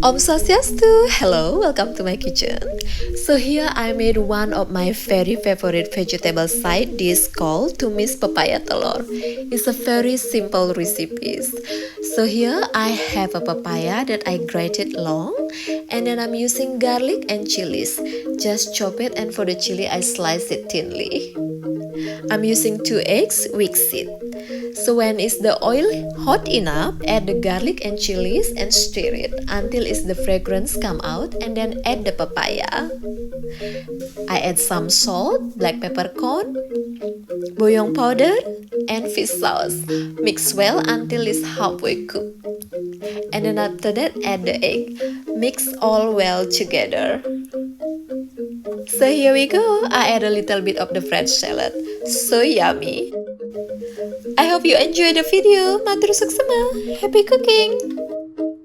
Om Swastiastu! Hello, welcome to my kitchen. So here I made one of my very favorite vegetable side dish called tumis papaya telur. It's a very simple recipe. So here I have a papaya that I grated long, and then I'm using garlic and chilies. Just chop it, and for the chili I slice it thinly. I'm using 2 eggs with seed. So when is the oil hot enough, add the garlic and chilies and stir it until is the fragrance come out, and then add the papaya. I add some salt, black peppercorn, bouillon powder, and fish sauce. Mix well until it's halfway cooked. And then after that add the egg. Mix all well together. So here we go. I add a little bit of the French salad. So yummy. I hope you enjoyed the video. Matur suksema. Happy cooking!